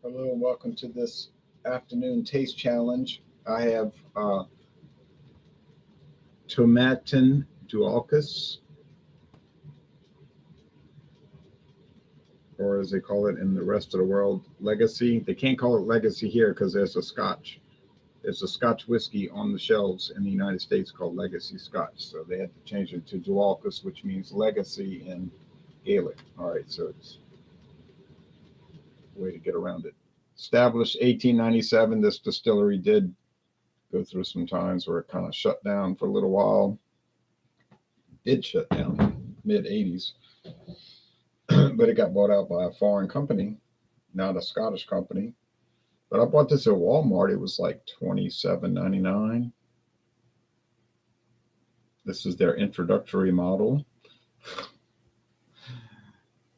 Hello and welcome to this afternoon taste challenge. I have Tomatin Dualchas, or as they call it in the rest of the world, Legacy. They can't call it Legacy here because there's a Scotch. There's a Scotch whiskey on the shelves in the United States called Legacy Scotch. So they had to change it to Dualchas, which means legacy in Gaelic. All right, so it's a way to get around it. Established 1897, this distillery did go through some times where it kind of shut down for a little while. Did shut down mid 80s, but it got bought out by a foreign company, not a Scottish company. But I bought this at Walmart. It was like $27.99. This is their introductory model.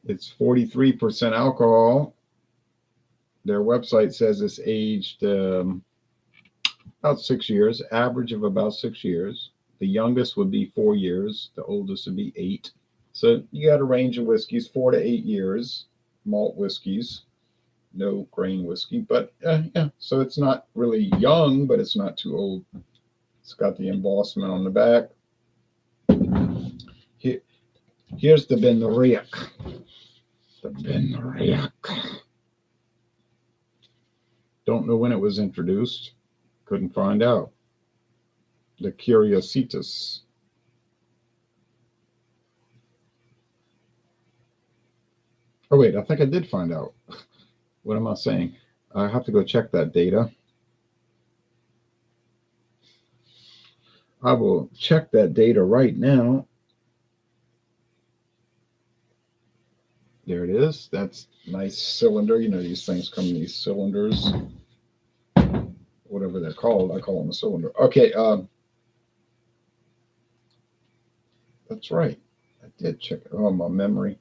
It's 43% alcohol. Their website says it's aged about 6 years, average of about 6 years. The youngest would be 4 years. The oldest would be 8. So you got a range of whiskeys, 4 to 8 years, malt whiskeys, no grain whiskey. But yeah, so it's not really young, but it's not too old. It's got the embossment on the back. Here's the Benriach. The Benriach. Don't know when it was introduced. Couldn't find out. The Curiositas. Oh, wait, I think I did find out. What am I saying? I have to go check that data. I will check that data right now. There it is. That's a nice cylinder. You know, these things come in these cylinders. Whatever they're called. I call them a cylinder. Okay. That's right. I did check it. Oh, my memory.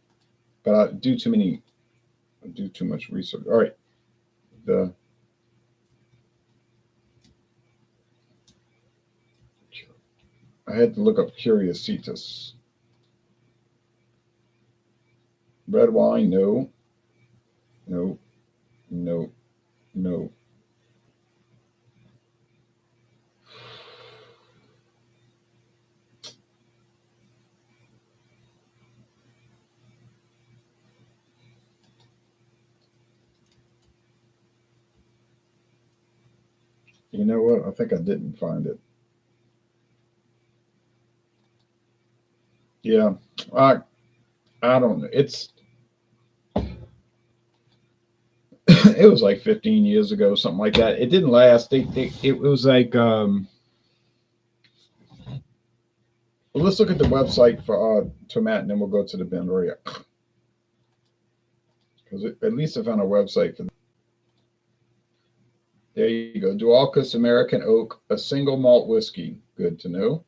But I do too much research. All right. I had to look up Curiositas. Red wine, no. No. No. No. You know what? I think I didn't find it. Yeah, I don't know. It's it was like 15 years ago, something like that. It didn't last. It was like well, let's look at the website for Tomatin, and then we'll go to the Benriach, because at least I found a website for. There you go. Dualchas American Oak, a single malt whiskey. Good to know.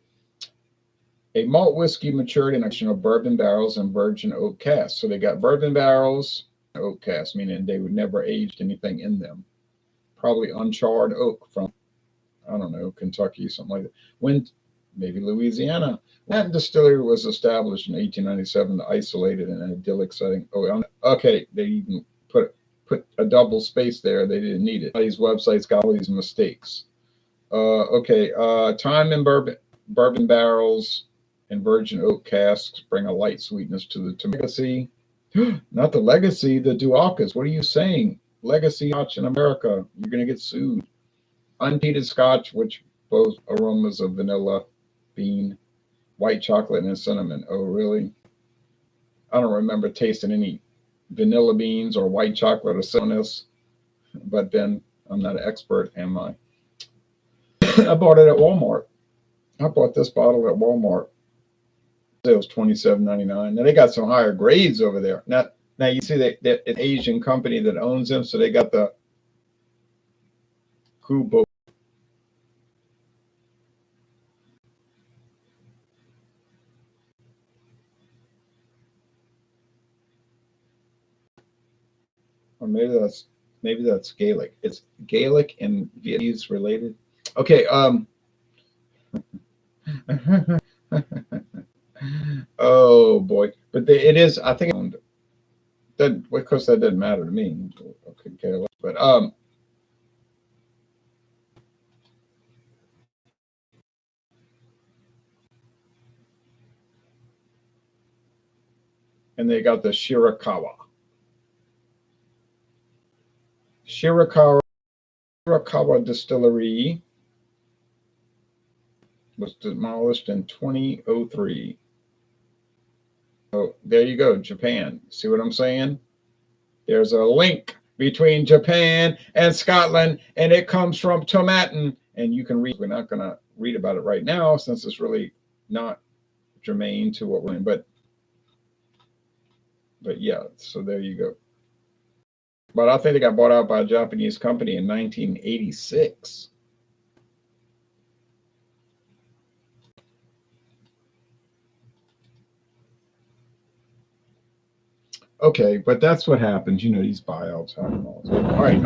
A malt whiskey matured in a collection of bourbon barrels and virgin oak casks. So they got bourbon barrels, oak casks, meaning they would never aged anything in them. Probably uncharred oak from, I don't know, Kentucky, something like that. When maybe Louisiana. That distillery was established in 1897 to isolate it in an idyllic setting. Oh, okay. They even put a double space there. They didn't need it. These websites got all these mistakes. Okay. Time in bourbon barrels and virgin oak casks bring a light sweetness to the legacy. Not the legacy, the Dualchas. What are you saying? Legacy Scotch in America. You're going to get sued. Unpeated Scotch, which both aromas of vanilla, bean, white chocolate, and cinnamon. Oh, really? I don't remember tasting any vanilla beans or white chocolate or cinnamon. But then I'm not an expert, am I? I bought it at Walmart. I bought this bottle at Walmart. It was $27.99. Now they got some higher grades over there. Now you see that an Asian company that owns them, so they got the Kubo. Or maybe that's Gaelic. It's Gaelic and Vietnamese related. Okay. Oh boy, but it is. I think that, of course, that doesn't matter to me. Okay, care less. But and they got the Shirakawa. Shirakawa Distillery was demolished in 2003. So there you go, Japan. See what I'm saying? There's a link between Japan and Scotland, and it comes from Tomatin. And you can read. We're not going to read about it right now since it's really not germane to what we're in. But yeah, so there you go. But I think they got bought out by a Japanese company in 1986. Okay, but that's what happens. You know, these buyouts happen all the time. All right,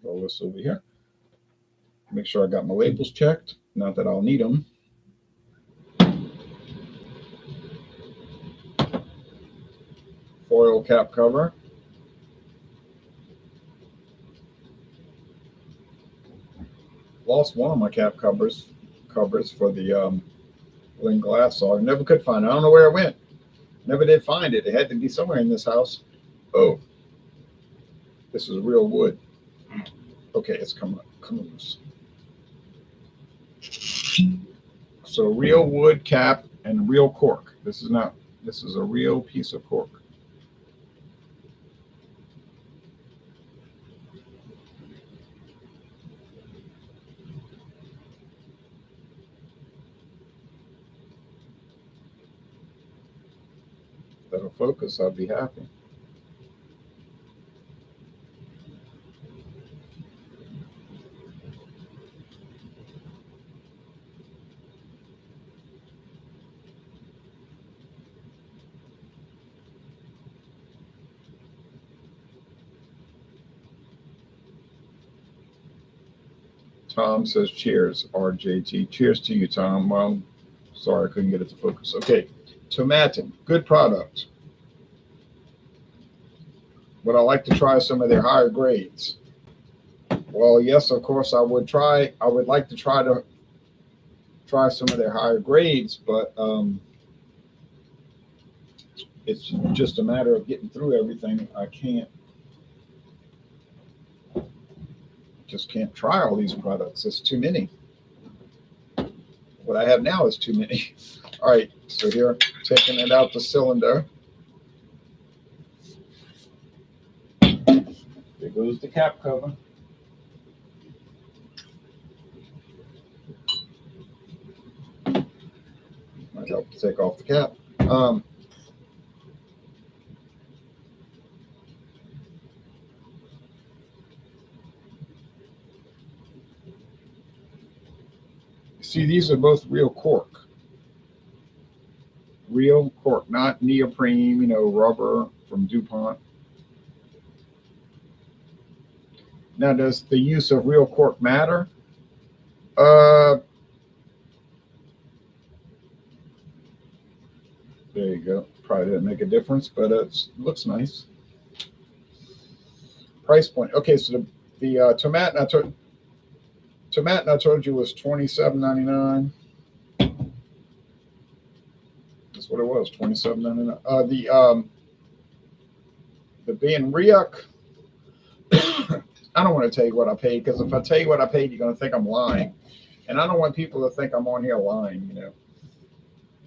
roll this over here. Make sure I got my labels checked. Not that I'll need them. Foil cap cover. Lost one of my cap covers for the Lynn glass saw. I never could find it. I don't know where it went. Never did find it. It had to be somewhere in this house. Oh, this is real wood. Okay, it's come loose. So real wood cap and real cork. This is a real piece of cork. That'll focus, I'll be happy. Tom says, cheers, RJT. Cheers to you, Tom. Well, sorry, I couldn't get it to focus. Okay, Tomatin, good product. Would I like to try some of their higher grades? Well, yes, of course I would try. I would like to try some of their higher grades, but it's just a matter of getting through everything. I just can't try all these products. It's too many. What I have now is too many. All right, so here, taking it out the cylinder. There goes the cap cover. Might help to take off the cap. See, these are both real cork. Real cork, not neoprene, you know, rubber from DuPont. Now, does the use of real cork matter? There you go. Probably didn't make a difference, but it looks nice. Price point. Okay, so the Tomatin I told you was $27.99. That's what it was, $27.99. The Benriach. I don't want to tell you what I paid, because if I tell you what I paid, you're going to think I'm lying, and I don't want people to think I'm on here lying, you know.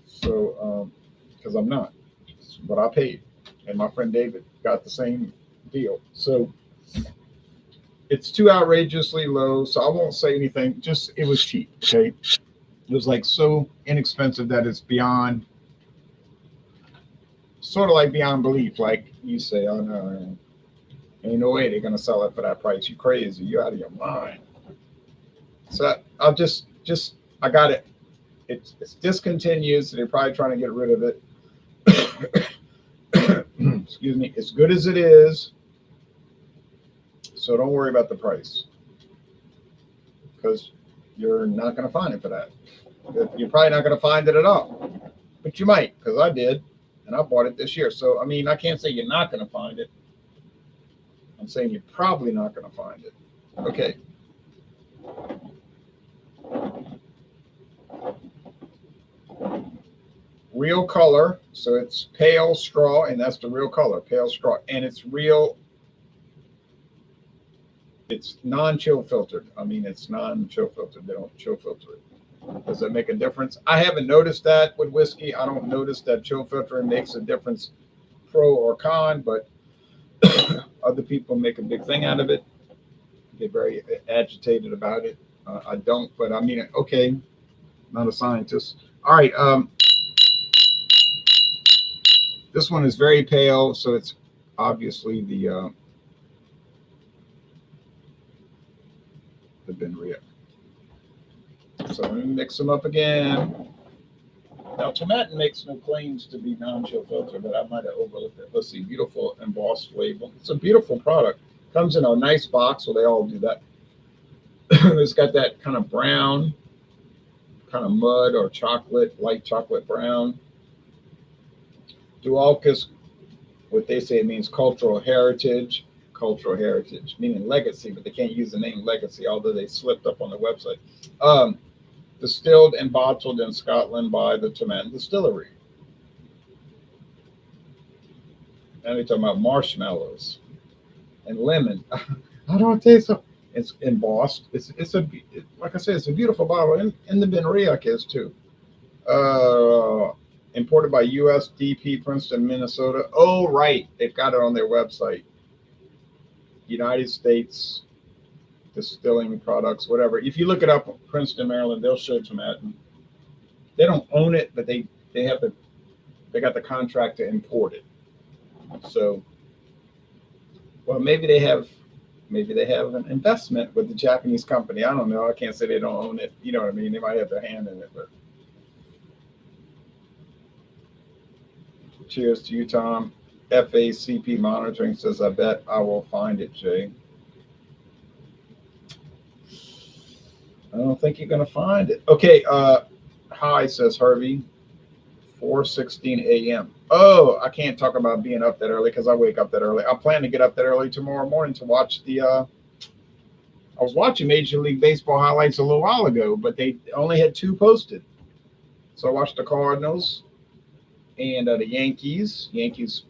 So, because I'm not. It's what I paid, and my friend David got the same deal. So it's too outrageously low, so I won't say anything. Just, it was cheap. Okay, it was like so inexpensive that it's beyond, sort of like beyond belief. Like you say, oh no, ain't no way they're gonna sell it for that price. You crazy? You out of your mind? So I'll just I got it. It's discontinued, so they're probably trying to get rid of it. Excuse me. As good as it is, so don't worry about the price, because you're not going to find it for that. You're probably not going to find it at all, but you might, because I did, and I bought it this year. So I mean, I can't say you're not going to find it. I'm saying you're probably not going to find it. Okay. Real color, so it's pale straw, and that's the real color, pale straw, and it's real. It's non-chill filtered. I mean, it's non-chill filtered. They don't chill filter it. Does that make a difference? I haven't noticed that with whiskey. I don't notice that chill filtering makes a difference, pro or con, but other people make a big thing out of it. Get very agitated about it. I don't, but I mean, okay, not a scientist. All right. This one is very pale, so it's obviously the Benriach. So let me mix them up again. Now, Tomatin makes no claims to be non-chill filter, but I might have overlooked it. Let's see, beautiful embossed label. It's a beautiful product. Comes in a nice box, so they all do that. It's got that kind of brown, kind of mud or chocolate, light chocolate brown. Dualchas, what they say it means cultural heritage, meaning legacy, but they can't use the name legacy, although they slipped up on the website. Distilled and bottled in Scotland by the Tomatin Distillery. Now we're talking about marshmallows and lemon. I don't taste so. It's embossed. Like I said, it's a beautiful bottle, and the Benriach is too. Imported by USDP, Princeton, Minnesota. Oh, right, they've got it on their website. United States Distilling Products, whatever. If you look it up, Princeton, Maryland, they'll show Tomatin. They don't own it, but they got the contract to import it. So, well, maybe they have an investment with the Japanese company. I don't know. I can't say they don't own it. You know what I mean? They might have their hand in it, but. Cheers to you, Tom. FACP Monitoring says, I bet I will find it, Jay. I don't think you're going to find it. Okay. Hi, says Harvey. 4:16 a.m. Oh, I can't talk about being up that early because I wake up that early. I plan to get up that early tomorrow morning to watch the I was watching Major League Baseball highlights a little while ago, but they only had 2 posted. So I watched the Cardinals and the Yankees. Yankees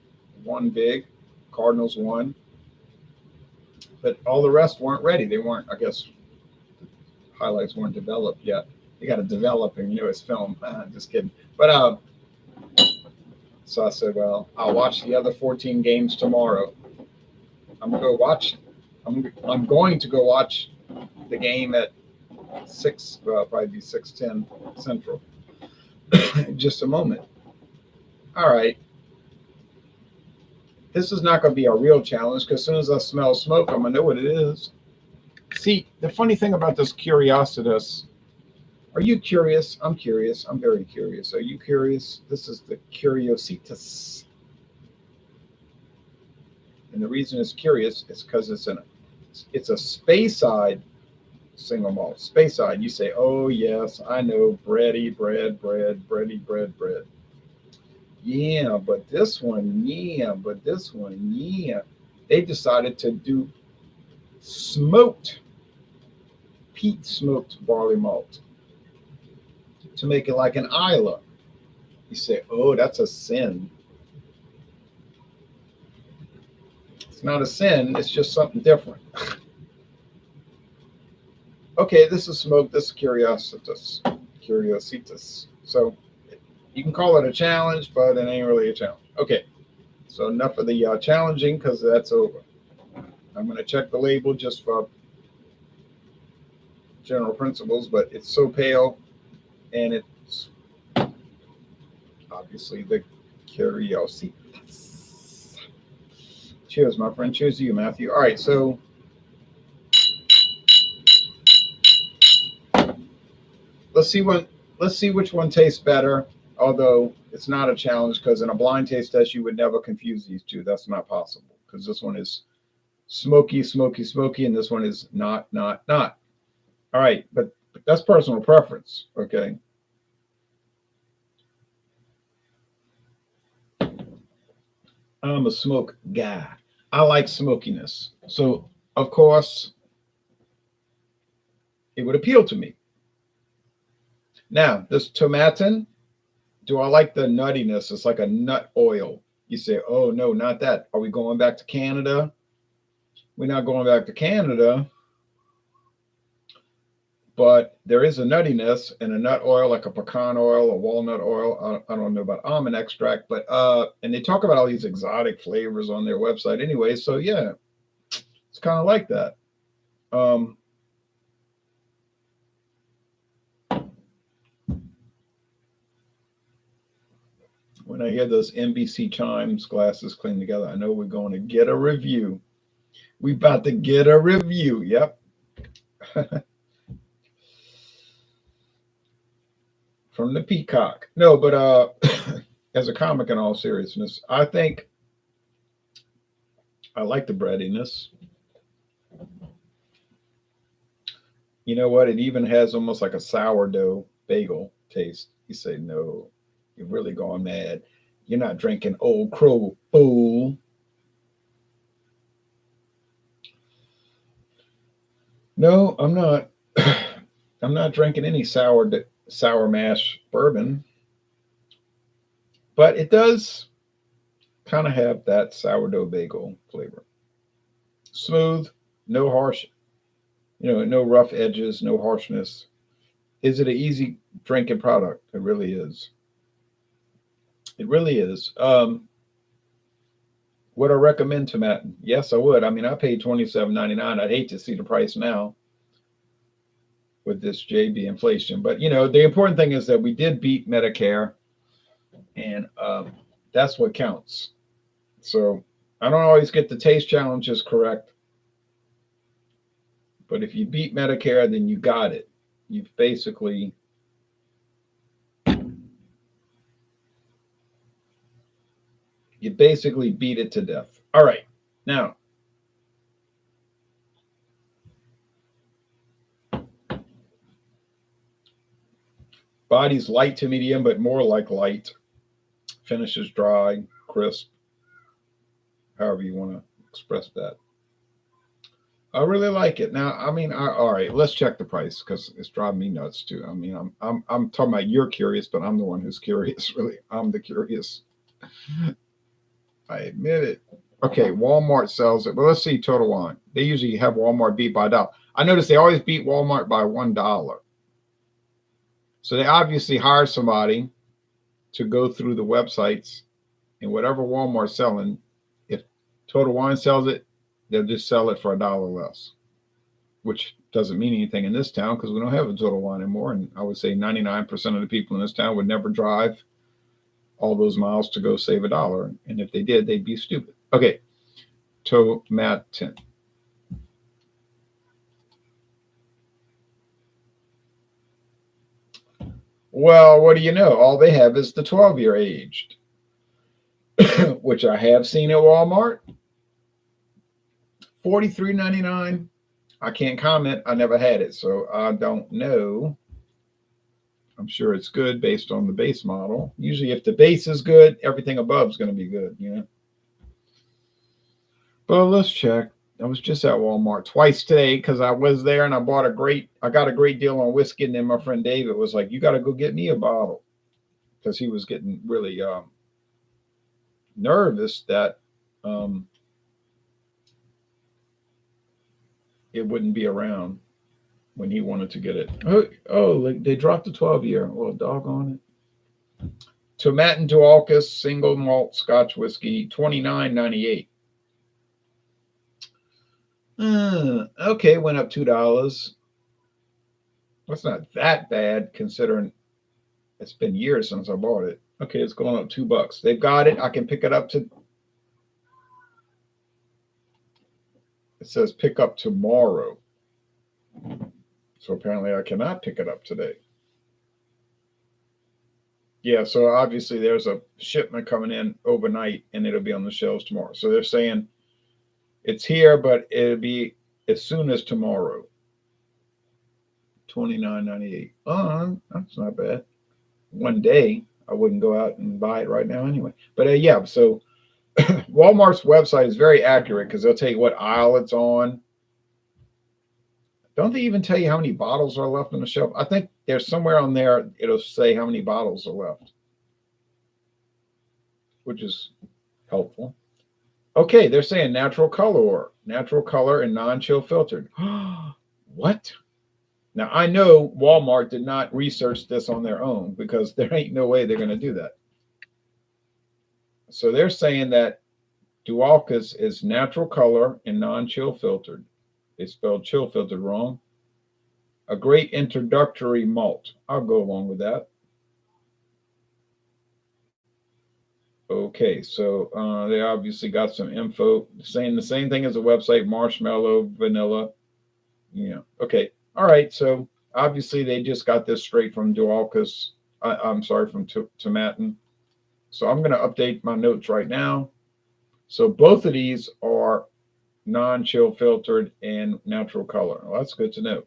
won big. Cardinals won. But all the rest weren't ready. They weren't, I guess, highlights weren't developed yet. They got to develop and, it's film. Just kidding. But so I said, well, I'll watch the other 14 games tomorrow. I'm going to go watch the game at 6, probably be 6:10 Central. In just a moment. All right. This is not going to be a real challenge because as soon as I smell smoke, I'm going to know what it is. See, the funny thing about this Curiositas, are you curious? I'm curious. I'm very curious. Are you curious? This is the Curiositas. And the reason it's curious is because it's a speyside single malt. Speyside. You say, oh, yes, I know. Bready bread. Yeah, but this one, They decided to do peat smoked barley malt to make it like an Isla. You say, oh, that's a sin. It's not a sin, it's just something different. Okay, this is smoked, this is Curiositas. So you can call it a challenge, but it ain't really a challenge. Okay, so enough of the challenging because that's over. I'm going to check the label just for general principles, but it's so pale, and it's obviously the Curiositas. Cheers, my friend. Cheers to you, Matthew. All right, so let's see which one tastes better. Although it's not a challenge because in a blind taste test you would never confuse these two. That's not possible because this one is smoky, and this one is not. All right, but that's personal preference. Okay. I'm a smoke guy. I like smokiness. So, of course, it would appeal to me. Now, this tomatin, do I like the nuttiness? It's like a nut oil. You say, oh, no, not that. Are we going back to Canada? We're not going back to Canada, but there is a nuttiness and a nut oil, like a pecan oil, a walnut oil. I don't know about almond extract, but and they talk about all these exotic flavors on their website anyway. So yeah, it's kind of like that. When I hear those NBC chimes, glasses clean together, I know we're going to get a review. We about to get a review. Yep. From the Peacock. No, but as a comic, in all seriousness, I think I like the breadiness. You know what? It even has almost like a sourdough bagel taste. You say, no, you're really going mad. You're not drinking Old Crow, fool. No, I'm not. I'm not drinking any sour mash bourbon, but it does kind of have that sourdough bagel flavor. Smooth, no harsh, no rough edges, no harshness. Is it an easy drinking product? It really is. It really is. Would I recommend Tomatin? Yes, I would. I mean, I paid $27.99. I'd hate to see the price now with this JB inflation. But the important thing is that we did beat Medicare, and that's what counts. So I don't always get the taste challenges correct, but if you beat Medicare, then you got it. You've basically beat it to death. All right, now body's light to medium, but more like light. Finishes dry, crisp, however you want to express that. I really like it. Now, I mean, all right, let's check the price because it's driving me nuts too. I mean, I'm talking about you're curious, but I'm the one who's curious. Really, I'm the curious. I admit it. Okay, Walmart sells it. But let's see Total Wine. They usually have Walmart beat by a dollar. I notice they always beat Walmart by $1. So they obviously hire somebody to go through the websites, and whatever Walmart's selling, if Total Wine sells it, they'll just sell it for $1 less, which doesn't mean anything in this town because we don't have a Total Wine anymore. And I would say 99% of the people in this town would never drive all those miles to go save $1. And if they did, they'd be stupid. Okay, Tomatin. Well, what do you know? All they have is the 12-year aged, which I have seen at Walmart. $43.99. I can't comment. I never had it, so I don't know. I'm sure it's good based on the base model. Usually, if the base is good, everything above is going to be good, But let's check. I was just at Walmart twice today because I was there and I got a great deal on whiskey. And then my friend David was like, "You got to go get me a bottle," because he was getting really nervous that it wouldn't be around when he wanted to get it. Oh, they dropped the 12-year. Well, doggone it. Tomatin Dualchas single malt Scotch whiskey, $29.98. Okay, went up $2. That's not that bad considering it's been years since I bought it. Okay, it's going up $2. They've got it. I can pick it up to. It says pick up tomorrow. So apparently I cannot pick it up today. Yeah, so obviously there's a shipment coming in overnight and it'll be on the shelves tomorrow. So they're saying it's here, but it'll be as soon as tomorrow. $29.98. That's not bad. One day I wouldn't go out and buy it right now anyway. But yeah, so Walmart's website is very accurate because they'll tell you what aisle it's on. Don't they even tell you how many bottles are left on the shelf? I think there's somewhere on there it'll say how many bottles are left, which is helpful. Okay, they're saying natural color and non-chill filtered. What? Now I know Walmart did not research this on their own because there ain't no way they're going to do that. So they're saying that Dualchas is natural color and non-chill filtered. They spelled chill filtered wrong. A great introductory malt. I'll go along with that. Okay, so they obviously got some info saying the same thing as the website: marshmallow, vanilla. Yeah. Okay. All right. So obviously they just got this straight from Dualchas. I'm sorry, from Tomatin. So I'm going to update my notes right now. So both of these are non-chill filtered and natural color. Well, that's good to know.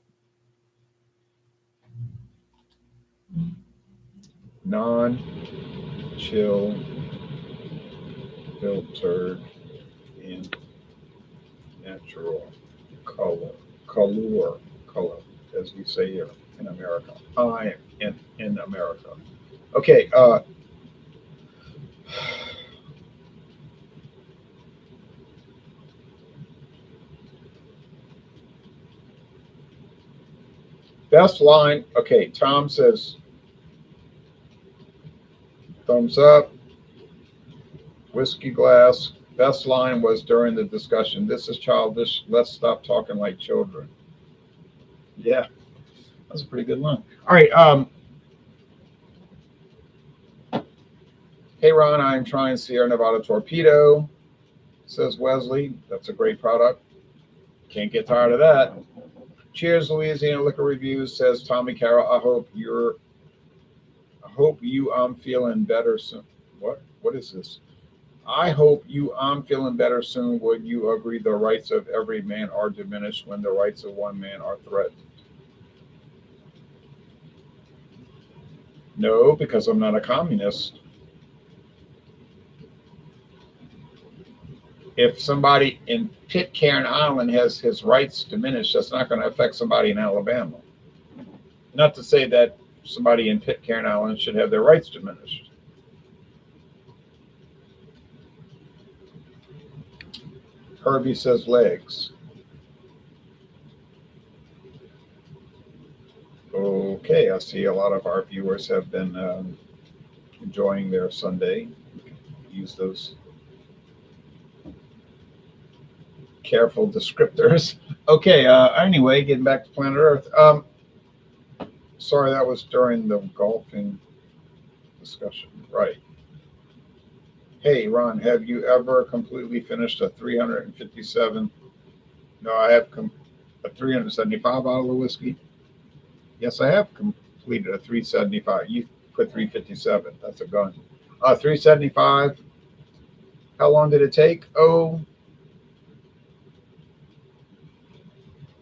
Non-chill filtered and natural color, as we say here in America. I am in America. Okay. Best line. Okay, Tom says thumbs up. Whiskey glass. Best line was during the discussion: "This is childish. Let's stop talking like children." Yeah, that's a pretty good line. All right. Hey Ron, I'm trying Sierra Nevada Torpedo. Says Wesley. That's a great product. Can't get tired of that. Cheers, Louisiana Liquor Reviews, says Tommy Carroll. I hope you I'm feeling better soon. What is this? I hope I'm feeling better soon. Would you agree the rights of every man are diminished when the rights of one man are threatened? No, because I'm not a communist. If somebody in Pitcairn Island has his rights diminished, that's not going to affect somebody in Alabama. Not to say that somebody in Pitcairn Island should have their rights diminished. Herbie says legs. Okay, I see a lot of our viewers have been enjoying their Sunday. Use those careful descriptors. Okay, anyway, getting back to planet Earth. Sorry, that was during the golfing discussion. Right. Hey, Ron, have you ever completely finished a 357? No, I have a 375 bottle of whiskey. Yes, I have completed a 375. You put 357. That's a gun. 375. How long did it take? Oh,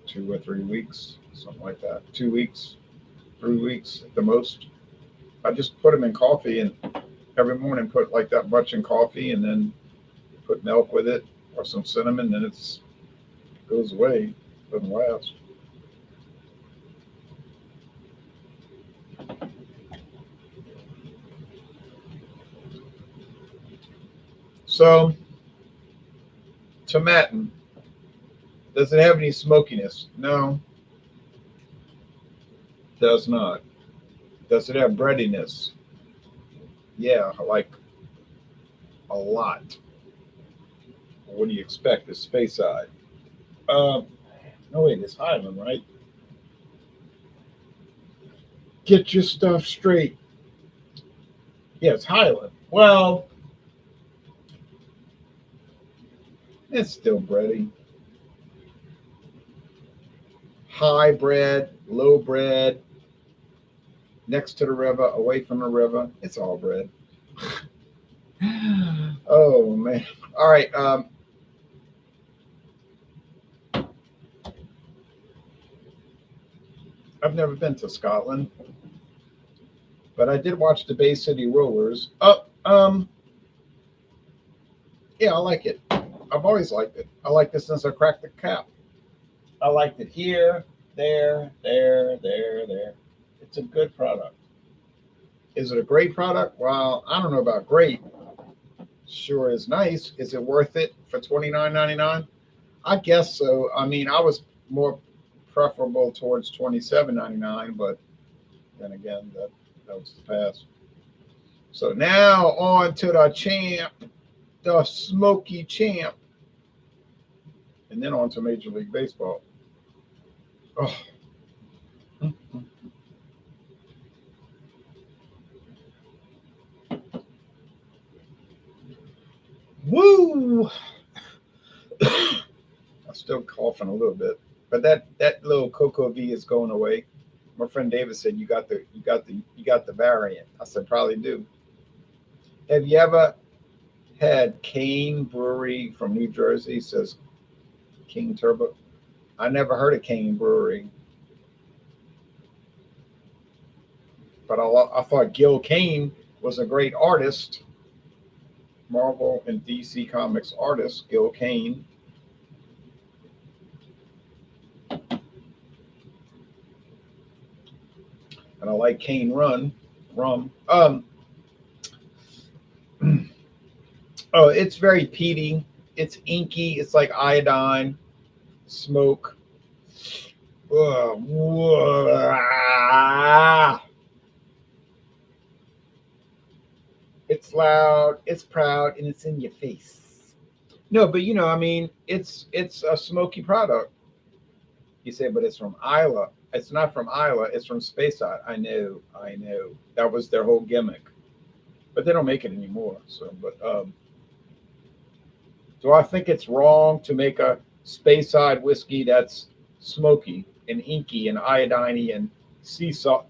2 or 3 weeks, something like that. 2 weeks, 3 weeks at the most. I just put them in coffee, and every morning put like that much in coffee, and then put milk with it or some cinnamon, then it goes away. Doesn't last. So, Tomatin, does it have any smokiness? No, does not. Does it have breadiness? Yeah, like a lot. What do you expect? It's speyside. No, wait, it's Highland, right? Get your stuff straight. Yeah, it's Highland. Well, it's still bready. High bread, low bread, next to the river, away from the river. It's all bread. Oh man. All right. I've never been to Scotland, but I did watch the Bay City Rollers. Yeah, I like it. I've always liked it. I liked it since I cracked the cap. I liked it here, there. It's a good product. Is it a great product? Well, I don't know about great. Sure is nice. Is it worth it for $29.99? I guess so. I mean, I was more preferable towards $27.99, but then again, that was the past. So now on to the champ, the smoky champ, and then on to Major League Baseball. Oh. Woo! I'm still coughing a little bit, but that little cocoa V is going away. My friend David said you got the variant. I said probably do. Have you ever had Kane Brewery from New Jersey? He says King Turbo. I never heard of Kane Brewery, but I thought Gil Kane was a great artist, Marvel and DC Comics artist Gil Kane. And I like Cane rum. Oh, it's very peaty. It's inky. It's like iodine, smoke. It's loud. It's proud, and it's in your face. No, but I mean, it's a smoky product. You say, but it's from Isla. It's not from Isla. It's from Speyside. I know. That was their whole gimmick, but they don't make it anymore. So, but do I think it's wrong to make a Speyside whiskey that's smoky and inky and iodine and sea salt,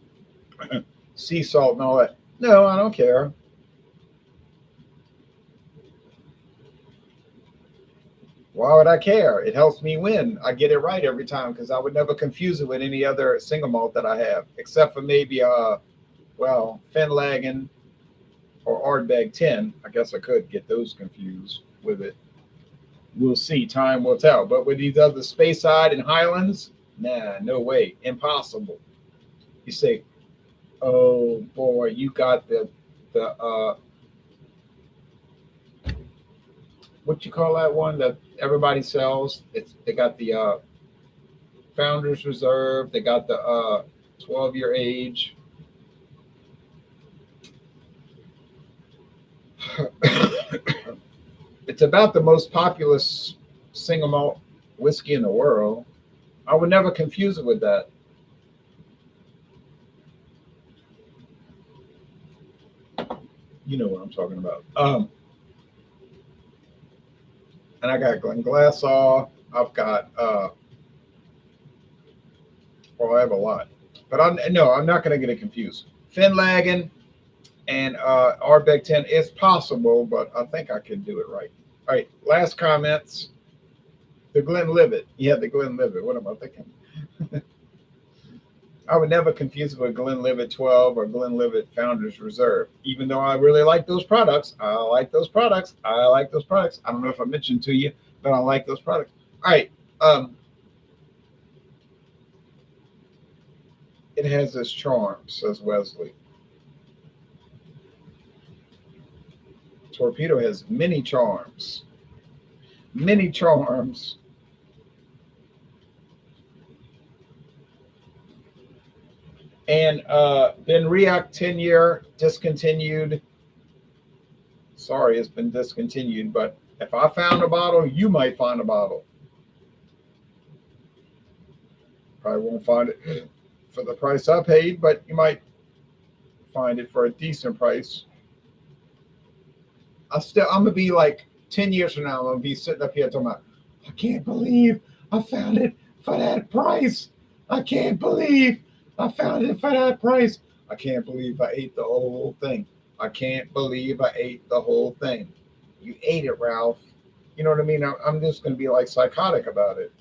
sea salt and all that? No, I don't care. Why would I care? It helps me win. I get it right every time because I would never confuse it with any other single malt that I have, except for maybe Finlagen or Ardbeg 10. I guess I could get those confused with it. We'll see. Time will tell. But with these other Speyside and Highlands, nah, no way. Impossible. You say, oh boy, you got the what you call that one that everybody sells? They got the Founders Reserve. They got the 12-year age. It's about the most popular single malt whiskey in the world. I would never confuse it with that. You know what I'm talking about. And I got Glenglassaugh. I've got well, I have a lot, but I'm not going to get it confused. Finlagen and Ardbeg 10. It's possible, but I think I can do it right. All right, last comments. The Glenlivet. Yeah, the Glenlivet. What am I thinking? I would never confuse it with Glenlivet 12 or Glenlivet Founders Reserve. Even though I really like those products, I like those products. I like those products. I don't know if I mentioned to you, but I like those products. All right. It has this charm, says Wesley. Torpedo has many charms. Many charms. And Benriach 10-year discontinued. Sorry, it's been discontinued, but if I found a bottle, you might find a bottle. Probably won't find it for the price I paid, but you might find it for a decent price. I'm gonna be like 10 years from now, I'm gonna be sitting up here talking about, I can't believe I found it for that price. I can't believe I found it for that price. I can't believe I ate the whole thing. I can't believe I ate the whole thing. You ate it, Ralph. You know what I mean? I'm just going to be like psychotic about it.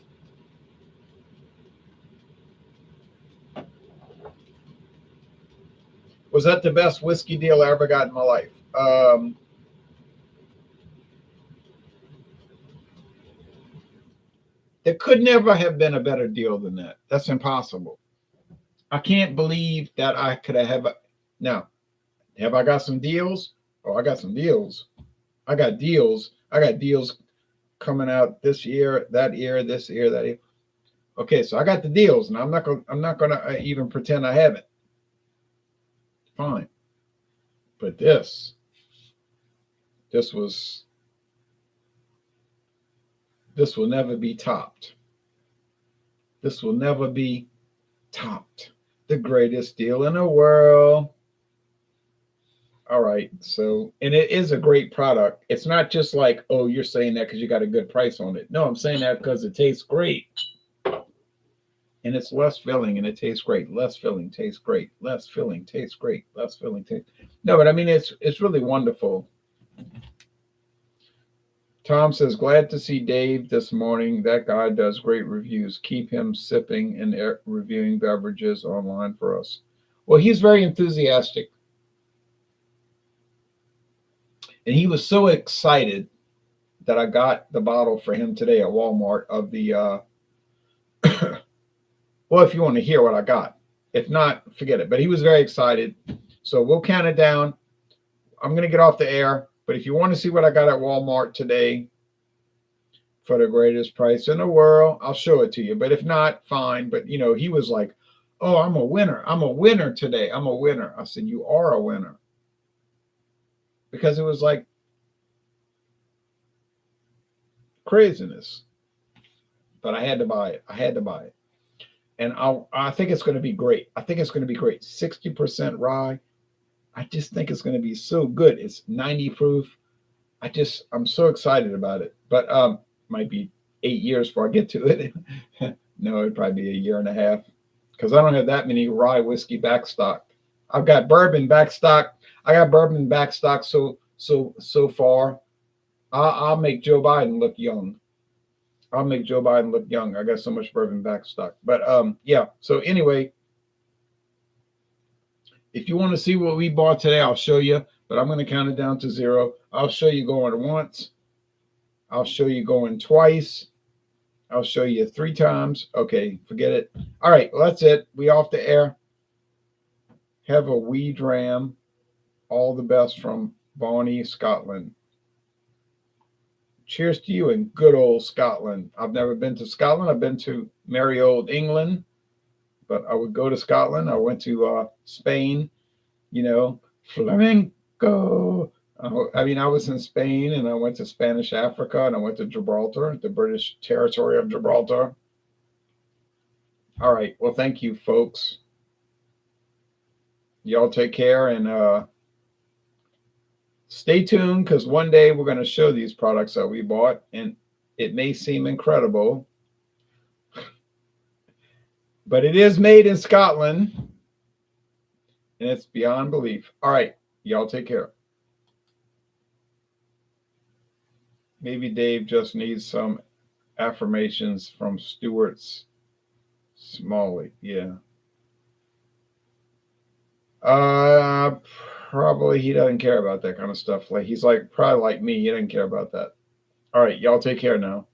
Was that the best whiskey deal I ever got in my life? There could never have been a better deal than that. That's impossible. I can't believe that I could have. Now, have I got some deals? Oh, I got some deals. I got deals. I got deals coming out this year, that year, this year, that year. Okay, so I got the deals, and I'm not gonna even pretend I haven't. Fine, but this was this will never be topped. This will never be topped. The greatest deal in the world. All right, so, and it is a great product. It's not just like, oh, you're saying that because you got a good price on it. No, I'm saying that because it tastes great. And it's less filling and it tastes great. Less filling tastes great. Less filling tastes great. Less filling tastes. No, but I mean, it's really wonderful. Tom says, glad to see Dave this morning. That guy does great reviews. Keep him sipping and reviewing beverages online for us. Well, he's very enthusiastic. And he was so excited that I got the bottle for him today at Walmart of the, well, if you want to hear what I got. If not, forget it. But he was very excited. So we'll count it down. I'm going to get off the air. But if you want to see what I got at Walmart today for the greatest price in the world, I'll show it to you. But if not, fine. But, you know, he was like, oh, I'm a winner. I'm a winner today. I'm a winner. I said, you are a winner. Because it was like craziness. But I had to buy it. I had to buy it. And I think it's going to be great. I think it's going to be great. 60% rye. I just think it's going to be so good. It's 90 proof. I'm so excited about it. But might be 8 years before I get to it. No, it'd probably be a year and a half. Because I don't have that many rye whiskey backstock. I've got bourbon backstock. I got bourbon backstock so far. I'll make Joe Biden look young. I'll make Joe Biden look young. I got so much bourbon backstock. But yeah. So anyway, if you want to see what we bought today, I'll show you. But I'm going to count it down to 0. I'll show you going once. I'll show you going twice. I'll show you 3 times. Okay, forget it. All right, well, that's it. We off the air. Have a wee dram. All the best from Bonnie, Scotland. Cheers to you in good old Scotland. I've never been to Scotland. I've been to merry old England, but I would go to Scotland. I went to Spain, you know, flamenco. I mean, I was in Spain and I went to Spanish Africa and I went to Gibraltar, the British territory of Gibraltar. All right. Well, thank you, folks. Y'all take care and stay tuned because one day we're going to show these products that we bought and it may seem incredible, but it is made in Scotland and it's beyond belief. All right. Y'all take care. Maybe Dave just needs some affirmations from Stuart Smalley. Yeah. Probably he doesn't care about that kind of stuff. Like he's like probably like me. He doesn't care about that. All right, y'all take care now.